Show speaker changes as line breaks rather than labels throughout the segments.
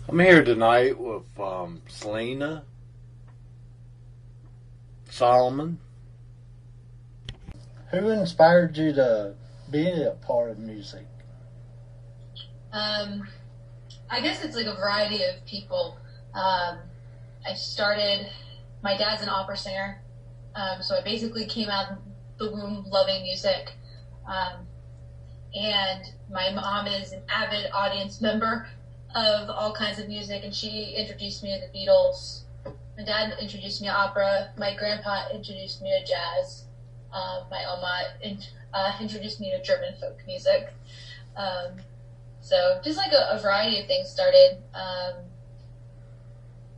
I'm here tonight with Salina, Solomon.
Who inspired you to be a part of music?
I guess it's like a variety of people. My dad's an opera singer, so I basically came out of the womb loving music. And my mom is an avid audience member of all kinds of music, and she introduced me to the Beatles. My dad introduced me to opera. My grandpa introduced me to jazz. My oma introduced me to German folk music. So just like a variety of things started.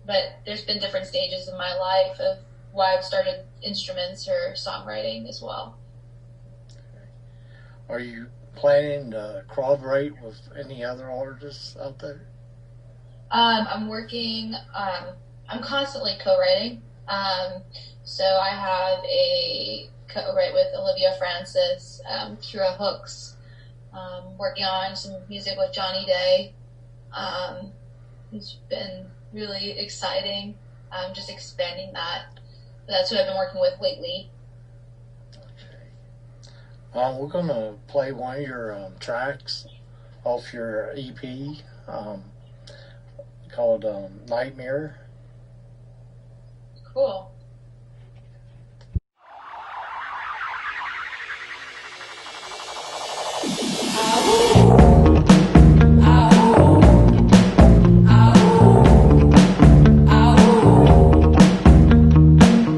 But there's been different stages in my life of why I've started instruments or songwriting as well.
Are you planning to collaborate with any other artists out there?
I'm working, I'm constantly co-writing. So I have a co-write with Olivia Francis, Kira Hooks, working on some music with Johnny Day. It's been really exciting, just expanding that. That's who I've been working with lately.
We're going to play one of your tracks off your EP called Nightmare.
Cool.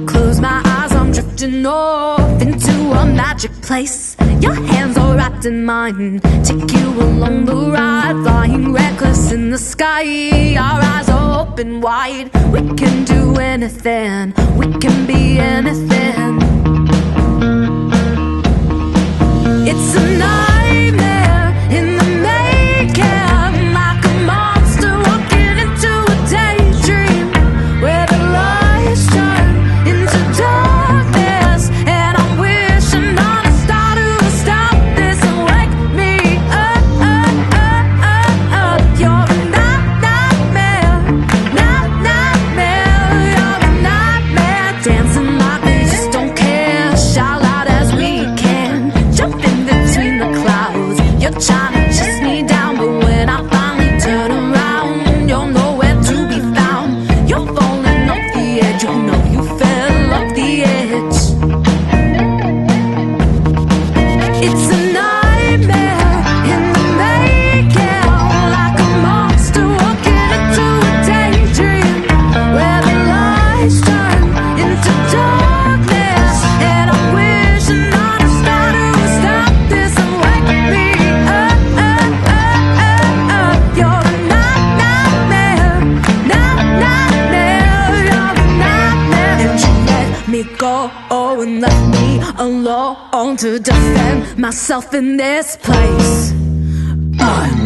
Close my eyes, I'm drifting off into a magic place. Your hands are wrapped in mine, take you along the ride, flying reckless in the sky. Our eyes are open wide, we can do anything, we can be anything. It's a nightmare in the making, like a monster walking into a daydream, where the lights turn into darkness, and I'm wishing on a star to stop this and wake me up. You're a nightmare, you're a nightmare, dancing like we just don't care, shout loud as we can, jump in between the clouds. You're trying to chase me down, but when I finally turn around, you're nowhere to be found. You're falling off the edge, you know you fell off the edge. It's a nightmare in the making, like a monster walking into a daydream, where the lights turn into darkness, and I'm wishing on a star to stop this and wake me up. You're a nightmare, you're a nightmare, and you let me go and left me alone to defend myself in this place.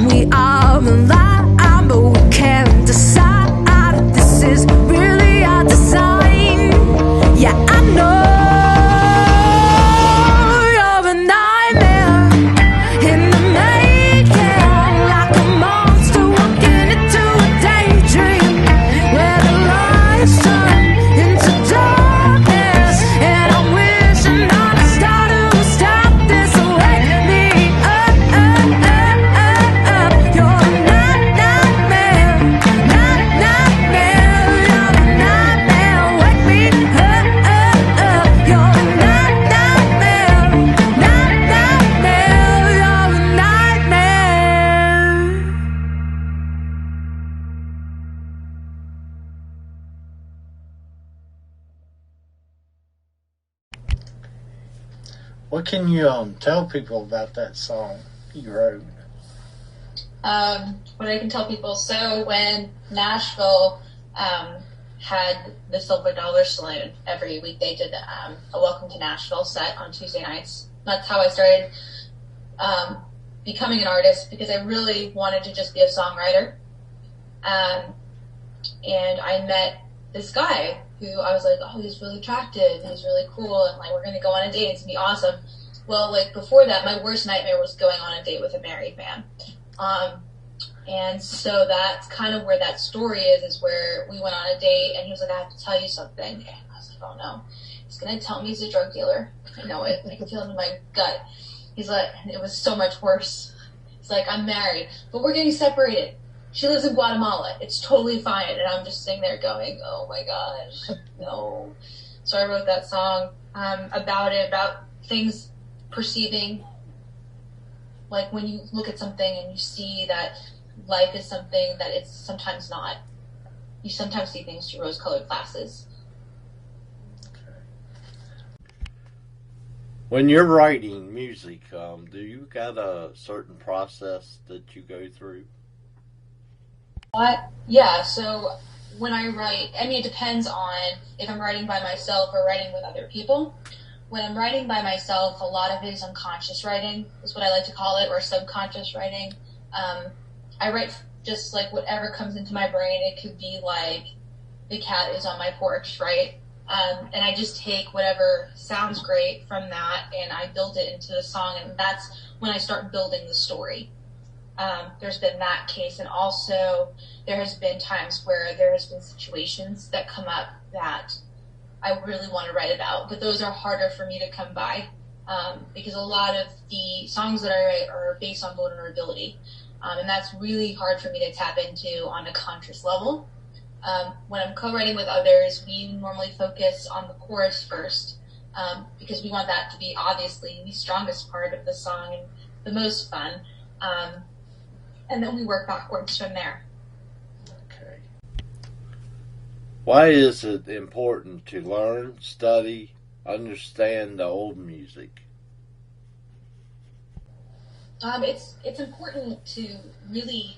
We are alive, but we can't decide if this is really our design. Yeah, I know you're a nightmare in the making, like a monster walking into a daydream, where the lights turn into darkness, and I'm wishing on a star to stop this and wake me up. You're a nightmare, you're a nightmare, wake me up. You're a nightmare, you're a nightmare.
What can you tell people about that song you wrote?
What I can tell people, so when Nashville had the Silver Dollar Saloon every week, they did a Welcome to Nashville set on Tuesday nights. That's how I started becoming an artist, because I really wanted to just be a songwriter. And I met this guy who I was like, oh, he's really attractive, he's really cool, and like, we're gonna go on a date, it's gonna be awesome. Well, like, before that, my worst nightmare was going on a date with a married man. And so that's kind of where that story is where we went on a date and he was like, I have to tell you something. And I was like, oh no. He's going to tell me he's a drug dealer. I know it. I can feel it in my gut. He's like, it was so much worse. He's like, I'm married, but we're getting separated. She lives in Guatemala. It's totally fine. And I'm just sitting there going, oh my gosh, no. So I wrote that song about things perceiving, like when you look at something and you see that life is something that it's sometimes not. You sometimes see things through rose-colored glasses.
When you're writing music, do you got a certain process that you go through?
Yeah, so when I write, I mean, it depends on if I'm writing by myself or writing with other people. When I'm writing by myself, a lot of it is unconscious writing, is what I like to call it, or subconscious writing. I write just like whatever comes into my brain. It could be like the cat is on my porch, right? And I just take whatever sounds great from that and I build it into the song, and that's when I start building the story. There's been that case, and also there has been times where there has been situations that come up that I really want to write about, but those are harder for me to come by because a lot of the songs that I write are based on vulnerability, and that's really hard for me to tap into on a conscious level. When I'm co-writing with others, we normally focus on the chorus first because we want that to be obviously the strongest part of the song and the most fun. And then we work backwards from there.
Okay.
Why is it important to learn, study, understand the old music?
It's important to really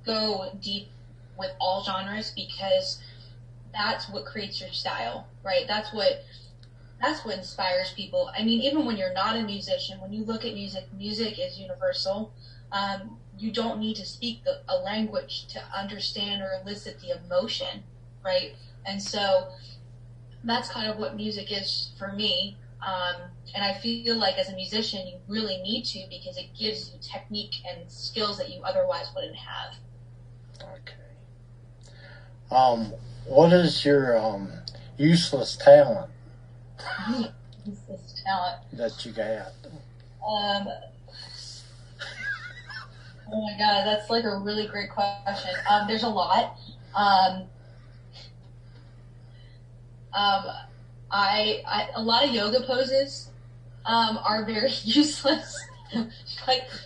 go deep with all genres because that's what creates your style, right? That's what inspires people. I mean, even when you're not a musician, when you look at music, music is universal. You don't need to speak a language to understand or elicit the emotion, right? And so that's kind of what music is for me. And I feel like as a musician, you really need to because it gives you technique and skills that you otherwise wouldn't have.
Okay. What is your useless talent
Useless talent.
that you got?
Oh my god, that's like a really great question. There's a lot. A lot of yoga poses are very useless,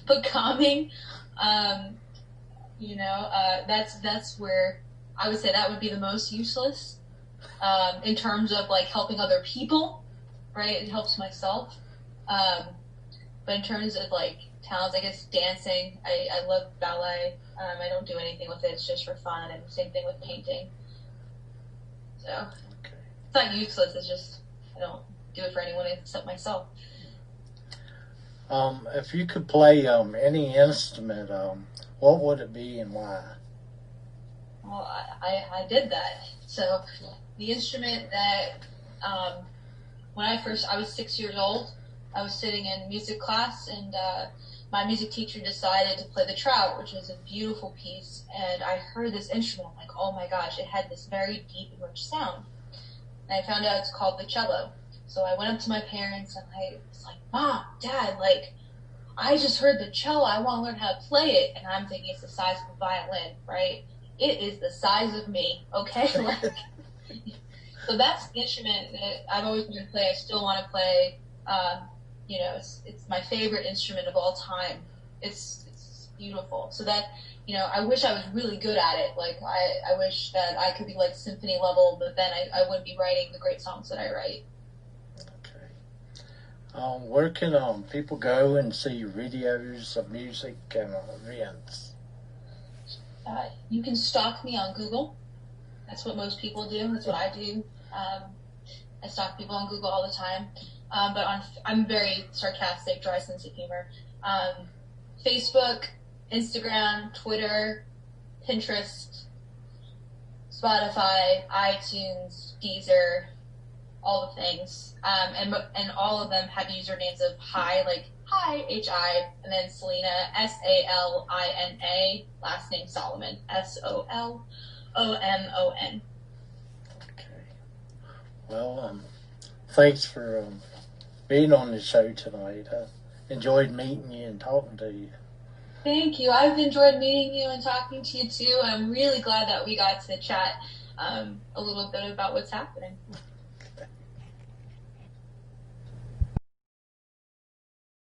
but calming. That's where I would say that would be the most useless in terms of like helping other people, right? It helps myself. But in terms of like talents, I guess dancing. I love ballet. I don't do anything with it. It's just for fun. And same thing with painting. So it's not useless. It's just I don't do it for anyone except myself.
If you could play any instrument, what would it be and why?
Well, I did that. So the instrument that when I was 6 years old, I was sitting in music class and my music teacher decided to play the trout, which is a beautiful piece. And I heard this instrument. I'm like, oh my gosh, it had this very deep and rich sound. And I found out it's called the cello. So I went up to my parents and I was like, Mom, Dad, like, I just heard the cello. I want to learn how to play it. And I'm thinking it's the size of a violin, right? It is the size of me, okay? So that's the instrument that I've always wanted to play. I still want to play. It's my favorite instrument of all time. It's beautiful. So that, I wish I was really good at it. Like, I wish that I could be like symphony level, but then I wouldn't be writing the great songs that I write.
Okay. Where can people go and see videos of music and events?
You can stalk me on Google. That's what most people do. That's what I do. I stalk people on Google all the time. I'm very sarcastic, dry sense of humor. Facebook, Instagram, Twitter, Pinterest, Spotify, iTunes, Deezer, all the things. And all of them have usernames of hi, like Hi, H-I, and then Salina, Salina, last name Solomon, Solomon.
Okay. Well, thanks for being on the show tonight. I enjoyed meeting you and talking to you.
Thank you. I've enjoyed meeting you and talking to you too. I'm really glad that we got to chat a little bit about what's happening.